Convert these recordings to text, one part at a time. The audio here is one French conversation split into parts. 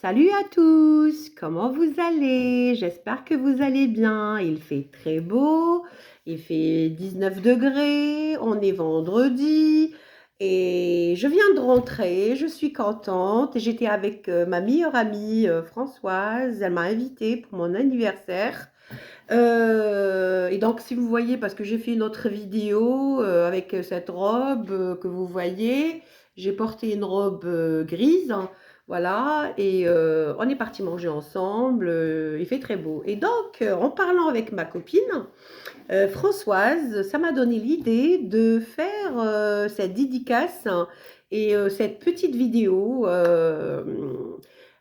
Salut à tous, comment vous allez? J'espère que vous allez bien. Il fait très beau, il fait 19 degrés, on est vendredi et je viens de rentrer, je suis contente. J'étais avec ma meilleure amie Françoise, elle m'a invitée pour mon anniversaire. Et donc si vous voyez, parce que j'ai fait une autre vidéo avec cette robe que vous voyez, j'ai porté une robe grise, hein, voilà, et on est parti manger ensemble, il fait très beau. Et donc, en parlant avec ma copine, Françoise, ça m'a donné l'idée de faire cette dédicace, hein, et cette petite vidéo,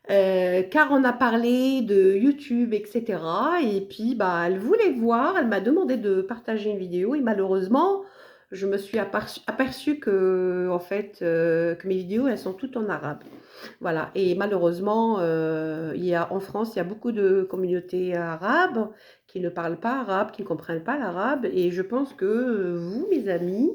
car on a parlé de YouTube, etc. Et puis, bah, elle voulait voir, elle m'a demandé de partager une vidéo et malheureusement, je me suis aperçue que, en fait, que mes vidéos, elles sont toutes en arabe. Voilà, et malheureusement, en France, il y a beaucoup de communautés arabes qui ne parlent pas arabe, qui ne comprennent pas l'arabe, et je pense que vous, mes amis,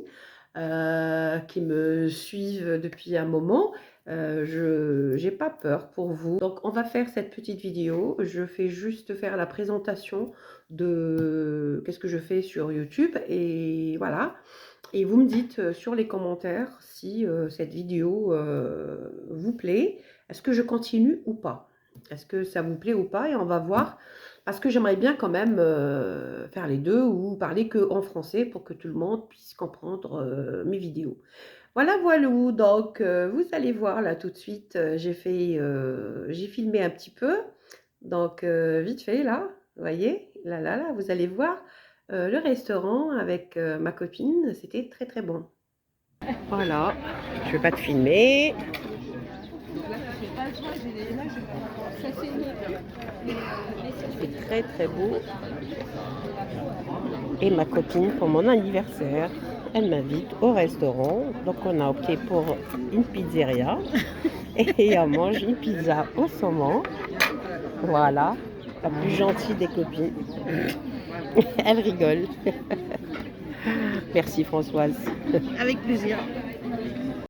qui me suivent depuis un moment, je n'ai pas peur pour vous. Donc, on va faire cette petite vidéo. Je fais juste faire la présentation de qu'est-ce que je fais sur YouTube, et voilà. Et vous me dites sur les commentaires si cette vidéo vous plaît. Est-ce que je continue ou pas? Est-ce que ça vous plaît ou pas? Et on va voir. Parce que j'aimerais bien quand même faire les deux ou parler que en français pour que tout le monde puisse comprendre mes vidéos. Voilà, voilà. Donc, vous allez voir là tout de suite. J'ai filmé un petit peu. Donc, vite fait là. Vous voyez? Là, là, là, vous allez voir. Le restaurant avec ma copine, c'était très très bon. Voilà, je vais pas te filmer. C'est très très beau. Et ma copine, pour mon anniversaire, elle m'invite au restaurant. Donc on a opté pour une pizzeria. Et on mange une pizza au saumon. Voilà, la plus gentille des copines. Elle rigole. Merci Françoise. Avec plaisir.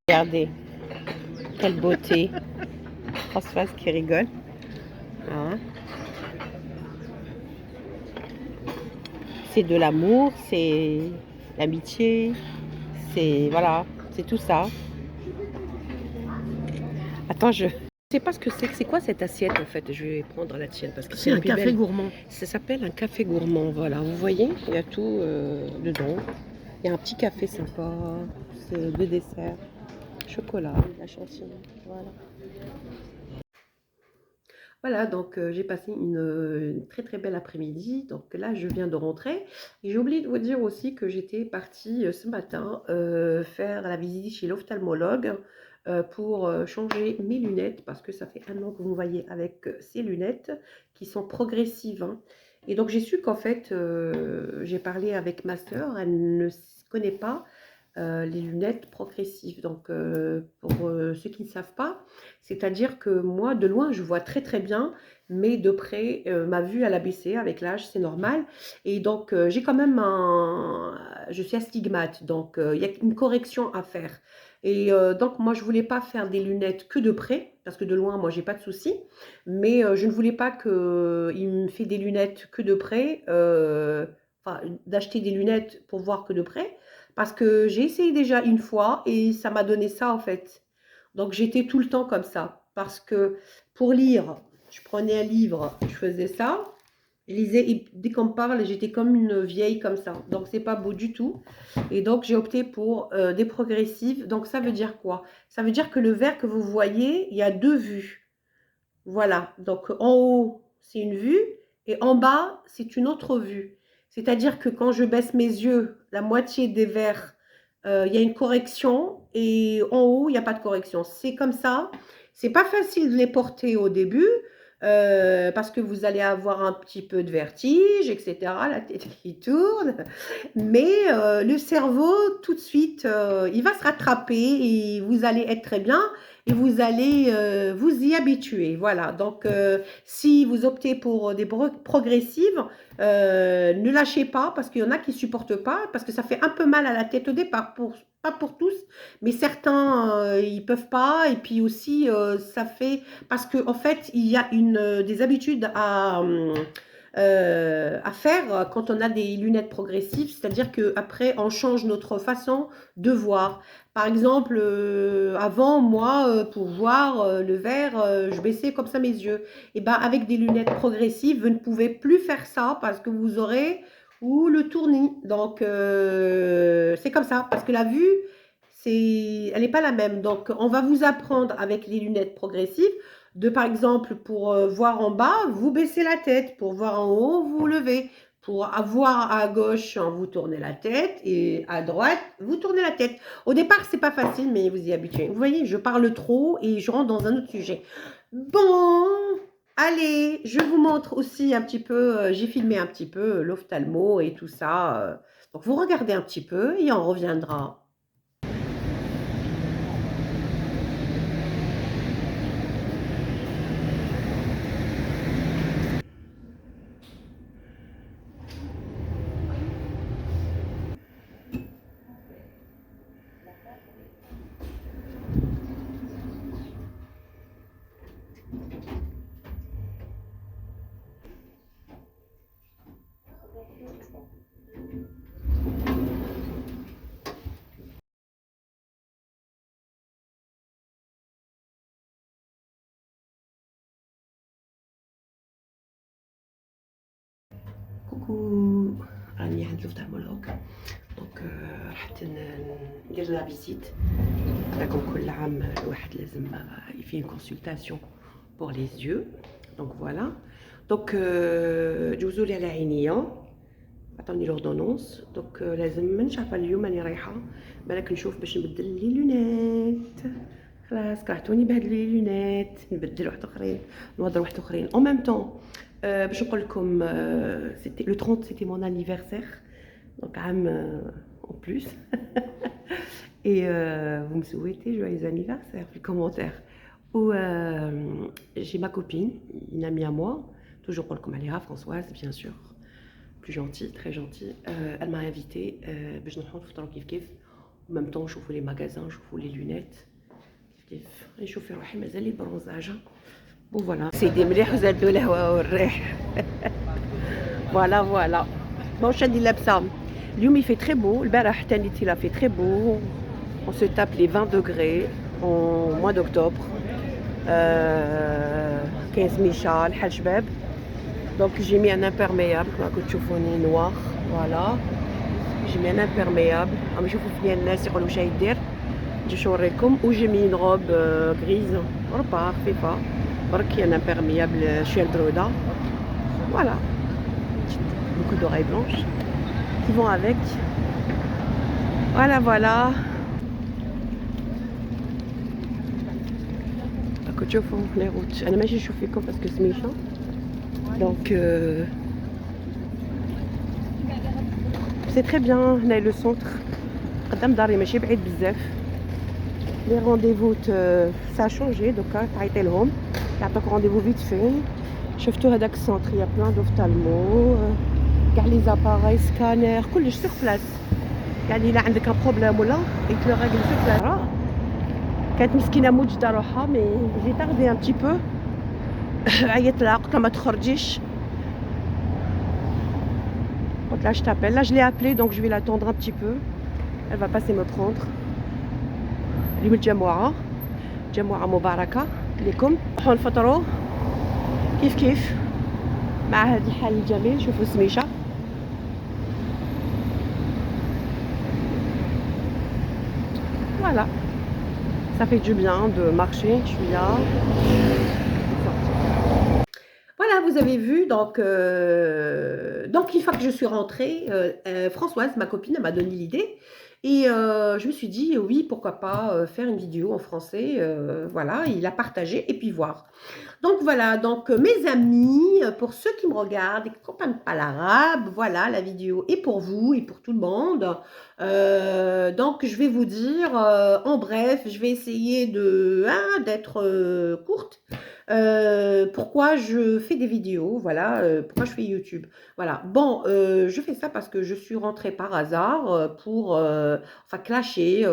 Regardez, quelle beauté. Françoise qui rigole. Hein. C'est de l'amour, c'est l'amitié, c'est voilà, c'est tout ça. Attends, je sais pas ce que c'est. C'est quoi cette assiette en fait? Je vais prendre la tienne parce que C'est un café gourmand. Ça s'appelle un café gourmand. Voilà, vous voyez, il y a tout dedans. Il y a un petit café sympa, c'est de dessert, chocolat, de la chantilly. Voilà. Voilà, donc j'ai passé une très très belle après-midi. Donc là, je viens de rentrer. Et j'ai oublié de vous dire aussi que j'étais partie ce matin faire la visite chez l'ophtalmologue pour changer mes lunettes parce que ça fait un an que vous me voyez avec ces lunettes qui sont progressives, hein. Et donc j'ai su qu'en fait, j'ai parlé avec ma sœur, elle ne connaît pas les lunettes progressives. Donc, pour ceux qui ne savent pas, c'est-à-dire que moi, de loin, je vois très très bien, mais de près, ma vue, elle a baissé avec l'âge, c'est normal. Et donc, j'ai quand même je suis astigmate, donc il y a une correction à faire. Et donc, moi, je voulais pas faire des lunettes que de près, parce que de loin, moi, j'ai pas de souci. Mais je ne voulais pas qu'il me fait des lunettes que de près, enfin, d'acheter des lunettes pour voir que de près. Parce que j'ai essayé déjà une fois et ça m'a donné ça en fait. Donc j'étais tout le temps comme ça. Parce que pour lire, je prenais un livre, je faisais ça. Je lisais et dès qu'on me parle, j'étais comme une vieille comme ça. Donc c'est pas beau du tout. Et donc j'ai opté pour des progressives. Donc ça veut dire quoi? Ça veut dire que le verre que vous voyez, il y a deux vues. Voilà, donc en haut, c'est une vue et en bas, c'est une autre vue. C'est-à-dire que quand je baisse mes yeux, la moitié des verres, il y a une correction et en haut, il n'y a pas de correction. C'est comme ça. C'est pas facile de les porter au début parce que vous allez avoir un petit peu de vertige, etc. La tête qui tourne. Mais le cerveau, tout de suite, il va se rattraper et vous allez être très bien et vous allez vous y habituer. Voilà, donc si vous optez pour des progressives, ne lâchez pas parce qu'il y en a qui ne supportent pas, parce que ça fait un peu mal à la tête au départ, pas pour tous, mais certains, ils peuvent pas et puis aussi, ça fait parce qu'en fait, il y a des habitudes à faire quand on a des lunettes progressives, c'est-à-dire qu'après, on change notre façon de voir. Par exemple, avant, moi, pour voir le vert, je baissais comme ça mes yeux. Et ben, avec des lunettes progressives, vous ne pouvez plus faire ça parce que vous aurez ou le tournis. Donc, c'est comme ça, parce que la vue, elle n'est pas la même. Donc, on va vous apprendre avec les lunettes progressives par exemple, pour voir en bas, vous baissez la tête. Pour voir en haut, vous levez. Pour voir à gauche, vous tournez la tête. Et à droite, vous tournez la tête. Au départ, c'est pas facile, mais vous y habituez. Vous voyez, je parle trop et je rentre dans un autre sujet. Bon, allez, je vous montre aussi un petit peu, j'ai filmé un petit peu l'ophtalmo et tout ça. Donc, vous regardez un petit peu et on reviendra. كوكو، راني عند l'ophtalmologue. دونك رحت ندير لا فيزيت. راكم كل عام الواحد لازم يفيه كونسلطاسيون بور لي زيو. دونك فوالا. دونك جوزوا لي على عينيا، عطاوني لوردونونس. دونك لازم مانيش عارفه اليوم راني رايحه بالك نشوف باش نبدل لي لونيت. خلاص كرهتوني بهاد لي لونيت، نبدل واحد اخرين، نوضر واحد اخرين اون ميم طون. باش نقول لكم سيتي لو 30 سيتي مون انيفرسير. دونك عام en plus. Et vous me souhaitez joyeux anniversaire في الكومنتير. Ou j'ai ma copine, une amie à moi, toujours pour le عليها Françoise bien sûr, plus gentille, très gentille. Elle m'a invitée باش نروحو نفطرو كيف كيف. En même temps نشوفو les magasins, نشوفو les lunettes كيف كيف. نشوف في روحي مازال لي برونزاج. Bon voilà. سيدي مليح وزادو الهواء والريح. Voilà voilà. Bon شادي لابسه. اليوم il fait très beau. البارح تاني il a fait très beau. On se tape les 20 degrés en mois d'octobre. كاين سميشة الحال شباب. Donc j'ai mis un imperméable كما راكم تشوفوني noir. Voilà. J'ai mis un imperméable. راهم يشوفوا فيا الناس يقولوا واش يدير. نجي نوريكم. Ou j'ai mis une robe grise. ربا خفيفة. برك un imperméable chez Droda. Voilà. Beaucoup d'oreilles blanches qui vont avec. Voilà voilà. راكم تشوفوا لي روت. انا ماشي نشوف فيكم باسكو سميشه. دونك سي تري بيان. هنايا لو سونتر قدام داري ماشي بعيد بزاف. لي رونديفو سا شونجي دوكا تعيطي لهم يعطوك رونديفو فيت في. شفتوا هذاك السونتر يا بلان دوفتالمو كاع لي زاباراي سكانير كلش سوغ بلاص. يعني الا عندك ان بروبليم ولا يتلو راجل سوغ بلاص. كانت مسكينه موجده روحها مي جي تاردي ان بتي بو. عيطت لها قلت لها ما تخرجيش. قلت لها je t'appelle. Là je l'ai appelée donc je vais l'attendre un petit peu. Elle va passer me prendre. اليوم الجمعة مباركة لكم. نروحو نفطرو كيف كيف مع هذا الحال الجميل. شوفوا سميشة. Voilà. Ça fait du bien de marcher. Je suis là. Voilà, vous avez vu, donc une fois que je suis rentrée, Françoise, ma copine, elle m'a donné l'idée. Et je me suis dit, oui, pourquoi pas faire une vidéo en français, voilà, il a partagé et puis voir. Donc voilà, donc mes amis, pour ceux qui me regardent et qui ne comprennent pas l'arabe, voilà, la vidéo est pour vous et pour tout le monde. Donc je vais vous dire, en bref, je vais essayer d'être courte. Pourquoi je fais des vidéos, voilà, pourquoi je fais YouTube. Voilà, bon, je fais ça parce que je suis rentrée par hasard, pour, enfin clasher,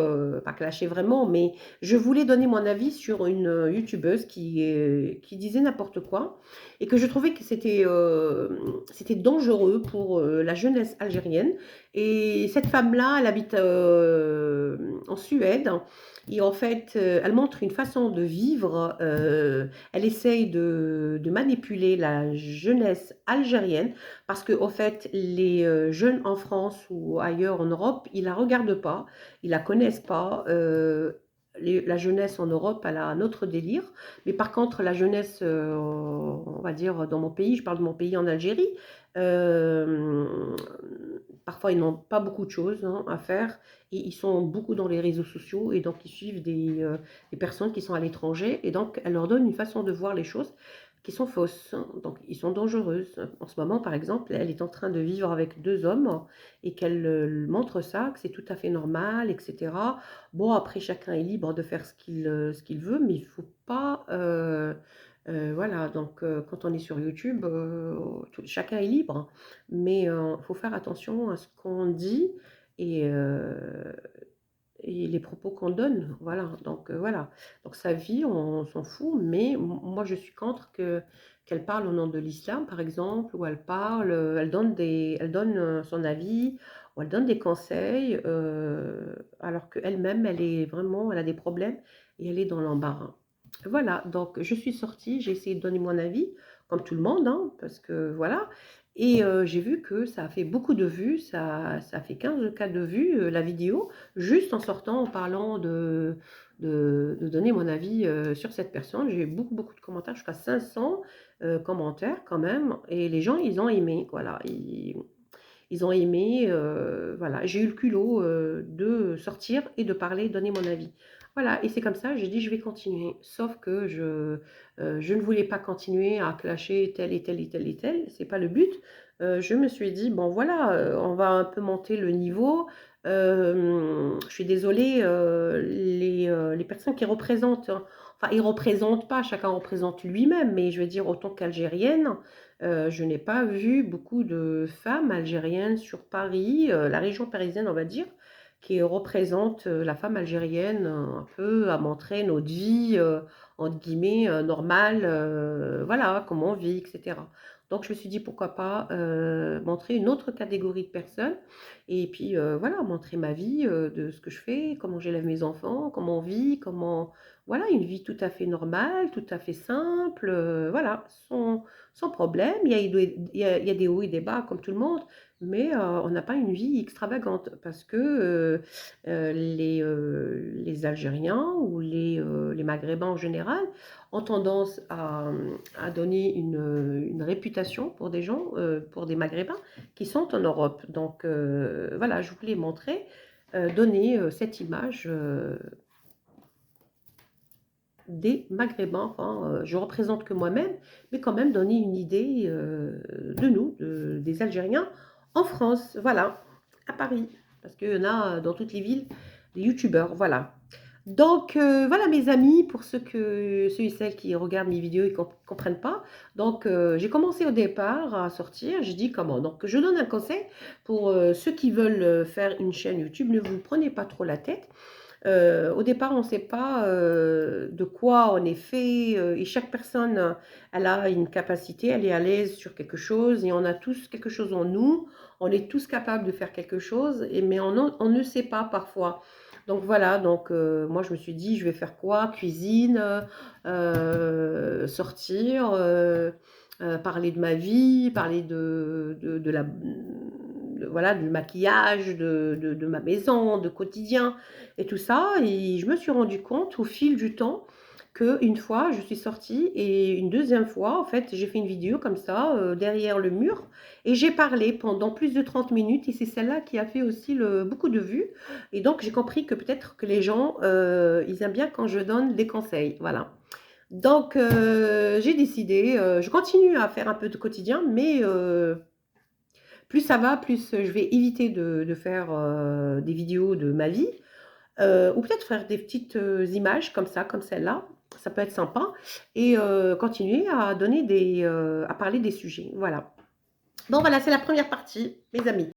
pas clasher vraiment, mais je voulais donner mon avis sur une, youtubeuse qui disait n'importe quoi et que je trouvais que c'était dangereux pour, la jeunesse algérienne et cette femme-là, elle habite, en Suède et en fait, elle montre une façon de vivre, elle essaye de manipuler la jeunesse algérienne parce que, au fait, les jeunes en France ou ailleurs en Europe, ils la regardent pas, ils la connaissent pas. La jeunesse en Europe, elle a un autre délire. Mais par contre, la jeunesse, on va dire, dans mon pays, je parle de mon pays en Algérie, euh, parfois ils n'ont pas beaucoup de choses hein, à faire et ils sont beaucoup dans les réseaux sociaux et donc ils suivent des personnes qui sont à l'étranger et donc elles leur donnent une façon de voir les choses qui sont fausses. Donc ils sont dangereuses. En ce moment, par exemple, elle est en train de vivre avec deux hommes et qu'elle montre ça, que c'est tout à fait normal, etc. Bon, après, chacun est libre de faire ce qu'il veut, mais il ne faut pas... voilà, donc quand on est sur YouTube, chacun est libre, mais il faut faire attention à ce qu'on dit et, euh, et les propos qu'on donne. Voilà, donc voilà. Donc sa vie, on s'en fout, mais moi je suis contre qu'elle parle au nom de l'islam, par exemple, ou elle parle, elle donne son avis, ou elle donne des conseils, alors qu'elle-même, elle est vraiment, elle a des problèmes et elle est dans l'embarras. Voilà, donc je suis sortie, j'ai essayé de donner mon avis, comme tout le monde, hein, parce que voilà. Et j'ai vu que ça a fait beaucoup de vues, ça a fait 15 cas de vues, la vidéo, juste en sortant, en parlant de donner mon avis sur cette personne. J'ai eu beaucoup, beaucoup de commentaires, jusqu'à 500 commentaires quand même. Et les gens, ils ont aimé, voilà. Ils ont aimé, voilà. J'ai eu le culot de sortir et de parler, donner mon avis. Voilà, et c'est comme ça, j'ai dit je vais continuer. Sauf que je ne voulais pas continuer à clasher tel et tel et tel et tel, c'est pas le but. Je me suis dit, bon voilà, on va un peu monter le niveau. Je suis désolée, les personnes qui représentent, hein, enfin ils représentent pas, chacun représente lui-même, mais je veux dire, autant qu'algérienne, je n'ai pas vu beaucoup de femmes algériennes sur Paris, la région parisienne, on va dire, qui représente la femme algérienne un peu à montrer notre vie, entre guillemets, normale, voilà, comment on vit, etc. Donc je me suis dit pourquoi pas montrer une autre catégorie de personnes et puis voilà, montrer ma vie de ce que je fais, comment j'élève mes enfants, comment on vit, comment... Voilà, une vie tout à fait normale, tout à fait simple, voilà, sans problème. Il y a des hauts et des bas comme tout le monde, mais on n'a pas une vie extravagante parce que les Algériens ou les Maghrébins en général ont tendance à donner une réputation pour des gens, pour des Maghrébins qui sont en Europe. Donc voilà, je voulais montrer, donner cette image des Maghrébins. Enfin, je représente que moi-même, mais quand même donner une idée de nous, des Algériens en France, voilà, à Paris, parce qu'il y en a dans toutes les villes des youtubeurs, voilà. Donc voilà mes amis, pour ceux et celles qui regardent mes vidéos et ne comprennent pas. Donc j'ai commencé au départ à sortir, j'ai dit comment. Donc je donne un conseil pour ceux qui veulent faire une chaîne YouTube, ne vous prenez pas trop la tête. Au départ, on ne sait pas de quoi on est fait et chaque personne, elle a une capacité, elle est à l'aise sur quelque chose et on a tous quelque chose en nous. On est tous capables de faire quelque chose, mais on ne sait pas parfois. Donc voilà, donc moi je me suis dit, je vais faire quoi? Cuisine, sortir, parler de ma vie, parler de la, voilà, du maquillage, de ma maison, de quotidien et tout ça. Et je me suis rendu compte au fil du temps qu'une fois, je suis sortie et une deuxième fois, en fait, j'ai fait une vidéo comme ça, derrière le mur, et j'ai parlé pendant plus de 30 minutes, et c'est celle-là qui a fait aussi beaucoup de vues. Et donc, j'ai compris que peut-être que les gens, ils aiment bien quand je donne des conseils. Voilà. Donc, j'ai décidé, je continue à faire un peu de quotidien, mais plus ça va, plus je vais éviter de faire des vidéos de ma vie, ou peut-être faire des petites images comme ça, comme celle-là. ça peut être sympa et continuer à donner à parler des sujets, voilà. Bon voilà, c'est la première partie, mes amis.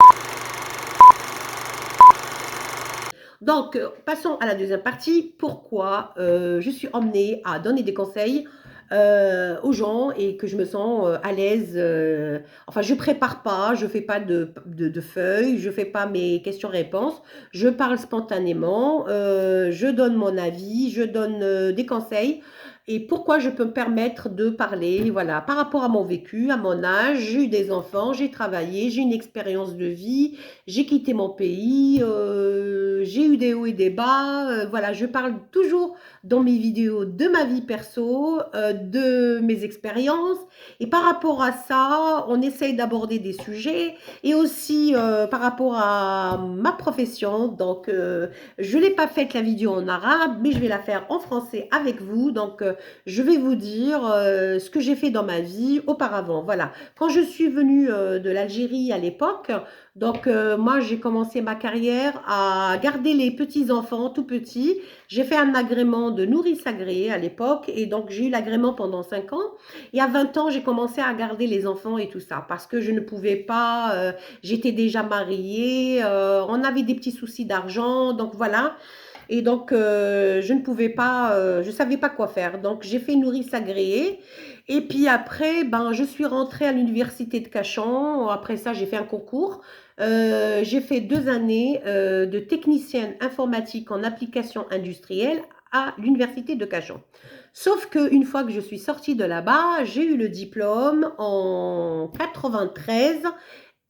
Donc, passons à la deuxième partie. Pourquoi je suis emmenée à donner des conseils aux gens et que je me sens à l'aise. Enfin, je prépare pas, je fais pas de feuilles, je fais pas mes questions-réponses. Je parle spontanément, je donne mon avis, je donne des conseils. Et pourquoi je peux me permettre de parler, voilà, par rapport à mon vécu, à mon âge, j'ai eu des enfants, j'ai travaillé, j'ai une expérience de vie, j'ai quitté mon pays, j'ai eu des hauts et des bas. Voilà, je parle toujours dans mes vidéos de ma vie perso, de mes expériences. Et par rapport à ça, on essaye d'aborder des sujets. Et aussi par rapport à ma profession. Donc, je ne l'ai pas faite la vidéo en arabe, mais je vais la faire en français avec vous. Donc, je vais vous dire ce que j'ai fait dans ma vie auparavant. Voilà. Quand je suis venue de l'Algérie à l'époque, donc, moi, j'ai commencé ma carrière à garder les petits-enfants tout petits. J'ai fait un agrément de nourrice agréée à l'époque et donc j'ai eu l'agrément pendant 5 ans. Et à 20 ans, j'ai commencé à garder les enfants et tout ça parce que je ne pouvais pas, j'étais déjà mariée, on avait des petits soucis d'argent, donc voilà. Et donc, je ne pouvais pas, je ne savais pas quoi faire. Donc, j'ai fait nourrice agréée. Et puis après, ben, je suis rentrée à l'université de Cachan. Après ça, j'ai fait un concours. J'ai fait 2 années de technicienne informatique en application industrielle à l'université de Cachan. Sauf qu'une fois que je suis sortie de là-bas, j'ai eu le diplôme en 93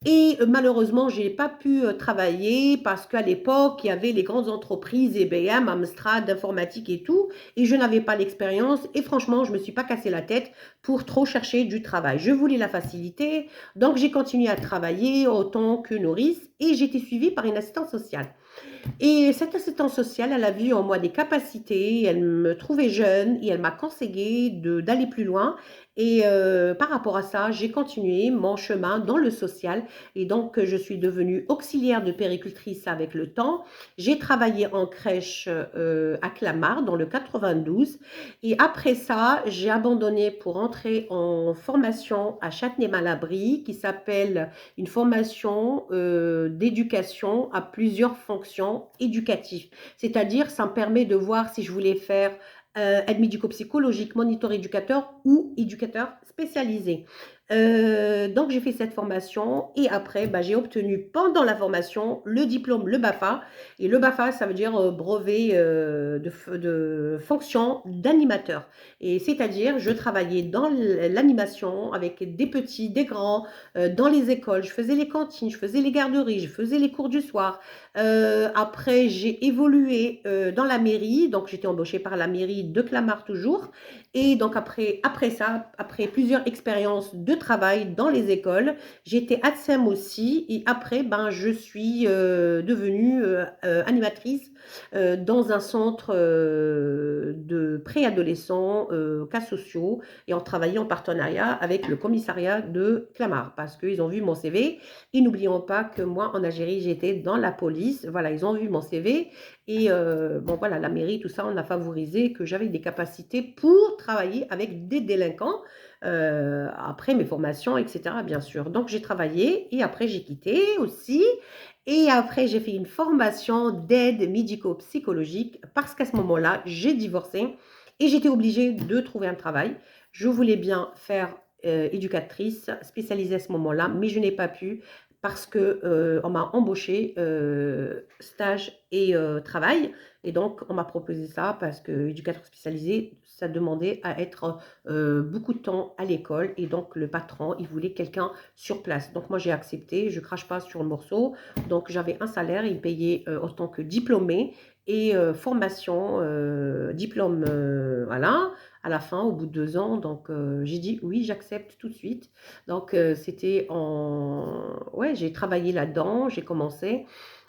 et malheureusement, je n'ai pas pu travailler parce qu'à l'époque, il y avait les grandes entreprises, IBM, Amstrad, informatique et tout, et je n'avais pas l'expérience. Et franchement, je ne me suis pas cassé la tête pour trop chercher du travail. Je voulais la facilité, donc j'ai continué à travailler autant que nourrice et j'ai été suivie par une assistante sociale. Et cette assistante sociale, elle a vu en moi des capacités, elle me trouvait jeune et elle m'a conseillé d'aller plus loin. Et par rapport à ça, j'ai continué mon chemin dans le social et donc je suis devenue auxiliaire de péricultrice avec le temps. J'ai travaillé en crèche à Clamart dans le 92 et après ça, j'ai abandonné pour entrer en formation à Châtenay-Malabry qui s'appelle une formation d'éducation à plusieurs fonctions éducatives. C'est-à-dire, ça me permet de voir si je voulais faire aide médico-psychologique, moniteur éducateur ou éducateur spécialisé. Donc, j'ai fait cette formation et après, bah, j'ai obtenu pendant la formation le diplôme, le BAFA. Et le BAFA, ça veut dire brevet de fonction d'animateur. Et c'est-à-dire, je travaillais dans l'animation avec des petits, des grands, dans les écoles. Je faisais les cantines, je faisais les garderies, je faisais les cours du soir. Après, j'ai évolué dans la mairie. Donc, j'étais embauchée par la mairie de Clamart toujours. Et donc, après ça, après plusieurs expériences de travail dans les écoles, j'étais ATSEM aussi. Et après, ben, je suis devenue animatrice dans un centre de préadolescents, cas sociaux, et on travaillait en partenariat avec le commissariat de Clamart parce qu'ils ont vu mon CV. Et n'oublions pas que moi, en Algérie, j'étais dans la police. Voilà, ils ont vu mon CV et bon, voilà, la mairie, tout ça, on a favorisé que j'avais des capacités pour travailler avec des délinquants après mes formations, etc., bien sûr. Donc, j'ai travaillé et après, j'ai quitté aussi. Et après, j'ai fait une formation d'aide médico-psychologique parce qu'à ce moment-là, j'ai divorcé et j'étais obligée de trouver un travail. Je voulais bien faire éducatrice spécialisée à ce moment-là, mais je n'ai pas pu parce que on m'a embauchée stage et travail. Et donc, on m'a proposé ça parce que éducateur spécialisé, ça demandait à être beaucoup de temps à l'école. Et donc, le patron, il voulait quelqu'un sur place. Donc, moi, j'ai accepté. Je crache pas sur le morceau. Donc, j'avais un salaire. Il me payait en tant que diplômé et formation, diplôme, voilà, à la fin, au bout de 2 ans. Donc, j'ai dit oui, j'accepte tout de suite. Donc, c'était en... Ouais, j'ai travaillé là-dedans, j'ai commencé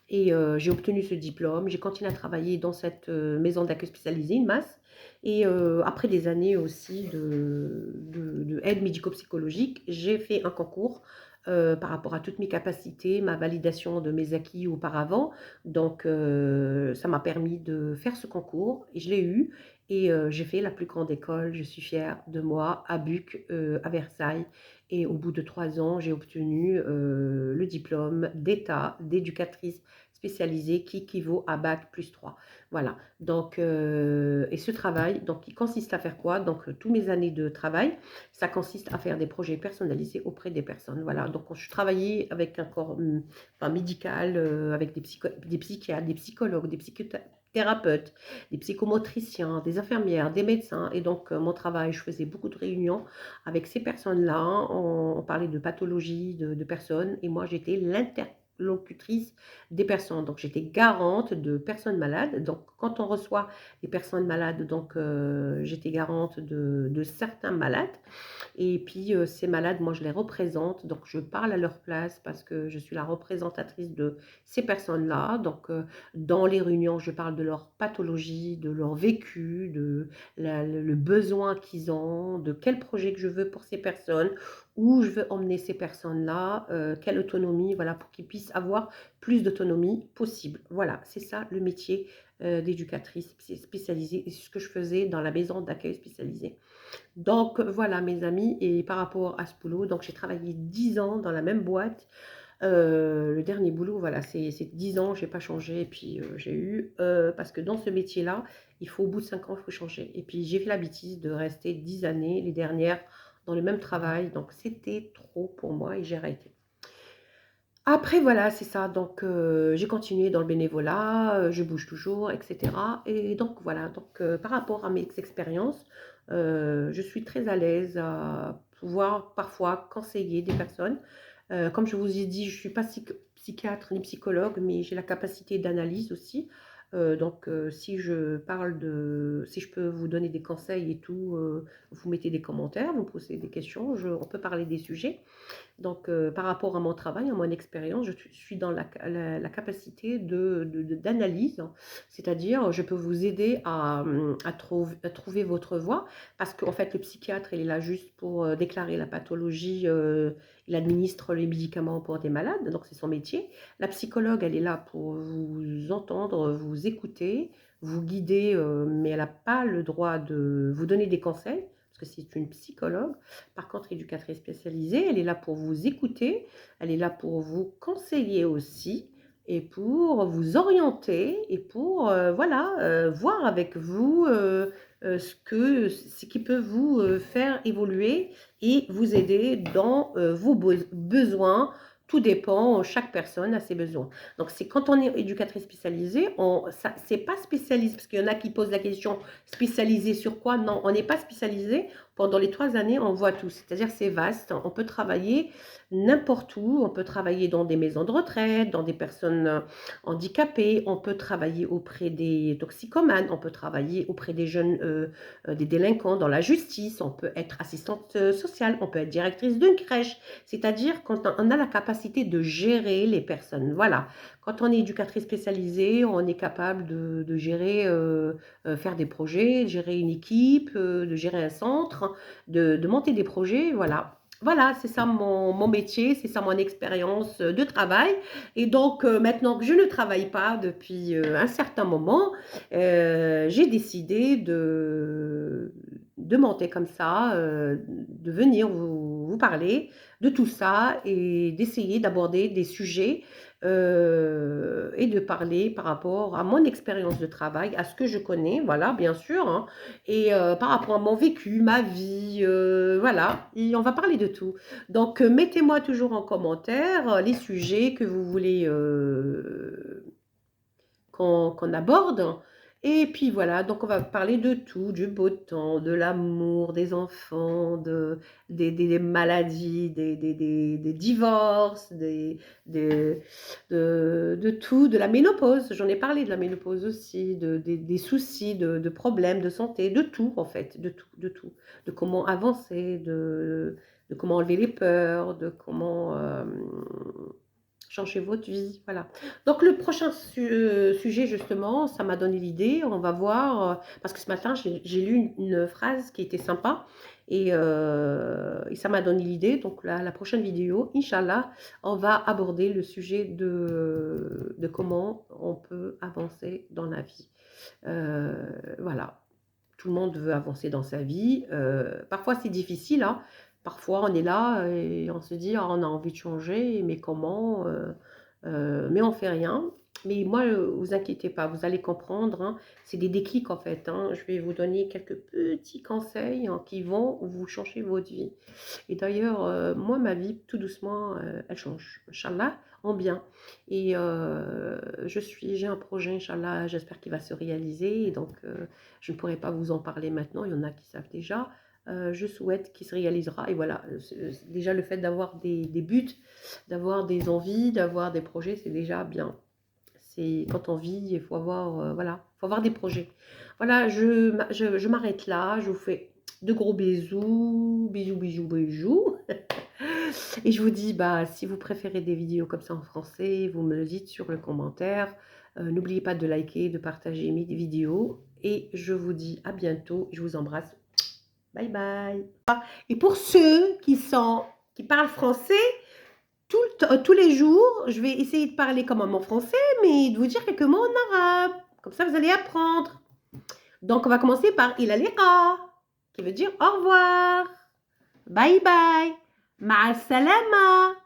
et j'ai obtenu ce diplôme. J'ai continué à travailler dans cette maison d'accueil spécialisée, une masse. Et après des années aussi de aide médico-psychologique, j'ai fait un concours par rapport à toutes mes capacités, ma validation de mes acquis auparavant. Donc, ça m'a permis de faire ce concours et je l'ai eu. Et j'ai fait la plus grande école, je suis fière de moi, à Buc, à Versailles. Et au bout de 3 ans, j'ai obtenu le diplôme d'État d'éducatrice spécialisée qui équivaut à bac plus 3. Voilà. Donc, et ce travail, donc, il consiste à faire quoi? Donc, tous mes années de travail, ça consiste à faire des projets personnalisés auprès des personnes. Voilà. Donc, je travaillais avec un corps enfin, médical, avec des psychiatres, des psychologues, des psychothérapeutes, des psychomotriciens, des infirmières, des médecins. Et donc, mon travail, je faisais beaucoup de réunions avec ces personnes-là. On parlait de pathologies de personnes. Et moi, j'étais l'interlocutrice des personnes. Donc, j'étais garante de personnes malades. Donc, quand on reçoit des personnes malades, donc j'étais garante de certains malades. Et puis, ces malades, moi, je les représente. Donc, je parle à leur place parce que je suis la représentatrice de ces personnes-là. Donc, dans les réunions, je parle de leur pathologie, de leur vécu, de le besoin qu'ils ont, de quel projet que je veux pour ces personnes, où je veux emmener ces personnes-là, quelle autonomie, voilà, pour qu'ils puissent avoir plus d'autonomie possible. Voilà, c'est ça le métier d'éducatrice spécialisée, et c'est ce que je faisais dans la maison d'accueil spécialisée. Donc voilà mes amis, et par rapport à ce boulot, donc j'ai travaillé 10 ans dans la même boîte. Le dernier boulot, voilà, c'est 10 ans, j'ai pas changé. Et puis j'ai eu, parce que dans ce métier-là, il faut au bout de 5 ans, il faut changer. Et puis j'ai fait la bêtise de rester 10 années, les dernières, dans le même travail. Donc c'était trop pour moi et j'ai arrêté. Après voilà, c'est ça, donc j'ai continué dans le bénévolat, je bouge toujours et cetera. Et donc voilà, donc par rapport à mes expériences, je suis très à l'aise à pouvoir parfois conseiller des personnes. Comme je vous ai dit, je ne suis pas psychiatre ni psychologue, mais j'ai la capacité d'analyse aussi. Donc si je peux vous donner des conseils et tout, vous mettez des commentaires, vous posez des questions, on peut parler des sujets. Donc, par rapport à mon travail, à mon expérience, suis dans la capacité d'analyse, hein. C'est-à-dire, je peux vous aider à trouver votre voie, parce qu'en fait, le psychiatre, il est là juste pour déclarer la pathologie, il administre les médicaments pour des malades, donc c'est son métier. La psychologue, elle est là pour vous entendre, vous écouter, vous guider, mais elle n'a pas le droit de vous donner des conseils, parce que c'est une psychologue. Par contre, éducatrice spécialisée, elle est là pour vous écouter, elle est là pour vous conseiller aussi et pour vous orienter et pour voilà, voir avec vous ce qui peut vous faire évoluer et vous aider dans vos besoins. Tout dépend, chaque personne a ses besoins. Donc, c'est quand on est éducatrice spécialisée, c'est pas spécialisé, parce qu'il y en a qui posent la question spécialisée sur quoi? Non, on n'est pas spécialisé. Pendant les 3 années, on voit tout, c'est-à-dire c'est vaste, on peut travailler n'importe où, on peut travailler dans des maisons de retraite, dans des personnes handicapées, on peut travailler auprès des toxicomanes, on peut travailler auprès des jeunes, des délinquants dans la justice, on peut être assistante sociale, on peut être directrice d'une crèche, c'est-à-dire quand on a la capacité de gérer les personnes, voilà. Quand on est éducatrice spécialisée, on est capable de gérer, faire des projets, de gérer une équipe, de gérer un centre, de monter des projets, voilà. Voilà, c'est ça mon métier, c'est ça mon expérience de travail. Et donc, maintenant que je ne travaille pas depuis un certain moment, j'ai décidé de monter comme ça, de venir vous parler de tout ça et d'essayer d'aborder des sujets et de parler par rapport à mon expérience de travail, à ce que je connais, voilà, bien sûr, hein, et par rapport à mon vécu, ma vie, voilà, et on va parler de tout. Donc, mettez-moi toujours en commentaire les sujets que vous voulez qu'on aborde. Et puis voilà, donc on va parler de tout, du beau temps, de l'amour, des enfants, des maladies, des divorces, de tout, de la ménopause. J'en ai parlé de la ménopause aussi, des soucis, de problèmes de santé, de tout en fait, de tout, de tout. De comment avancer, de comment enlever les peurs, de comment changer votre vie, voilà. Donc le prochain sujet justement, ça m'a donné l'idée, on va voir, parce que ce matin j'ai lu une phrase qui était sympa et ça m'a donné l'idée. Donc la prochaine vidéo, Inch'Allah, on va aborder le sujet de comment on peut avancer dans la vie. Voilà, tout le monde veut avancer dans sa vie. Parfois, c'est difficile, hein. Parfois, on est là et on se dit: «Ah, on a envie de changer, mais comment?» Mais on fait rien. Mais moi, vous inquiétez pas, vous allez comprendre, hein. C'est des déclics, en fait, hein. Je vais vous donner quelques petits conseils, hein, qui vont vous changer votre vie. Et d'ailleurs, moi, ma vie, tout doucement, elle change, inchallah, en bien. Et j'ai un projet, inchallah, j'espère qu'il va se réaliser. Et donc, je ne pourrais pas vous en parler maintenant, il y en a qui savent déjà. Je souhaite qu'il se réalisera. Et voilà, déjà le fait d'avoir des buts, d'avoir des envies, d'avoir des projets, c'est déjà bien. C'est quand on vit, il faut avoir, voilà, faut avoir des projets. Voilà, je m'arrête là, je vous fais de gros bisous, bisous, bisous, bisous. Et je vous dis, bah, si vous préférez des vidéos comme ça en français, vous me le dites sur le commentaire. N'oubliez pas de liker, de partager mes vidéos. Et je vous dis à bientôt. Je vous embrasse. Bye bye. Et pour ceux qui parlent français, tous les jours, je vais essayer de parler comme en français, mais de vous dire quelques mots en arabe. Comme ça, vous allez apprendre. Donc, on va commencer par il liqa, qui veut dire au revoir. Bye bye. Ma'a salama.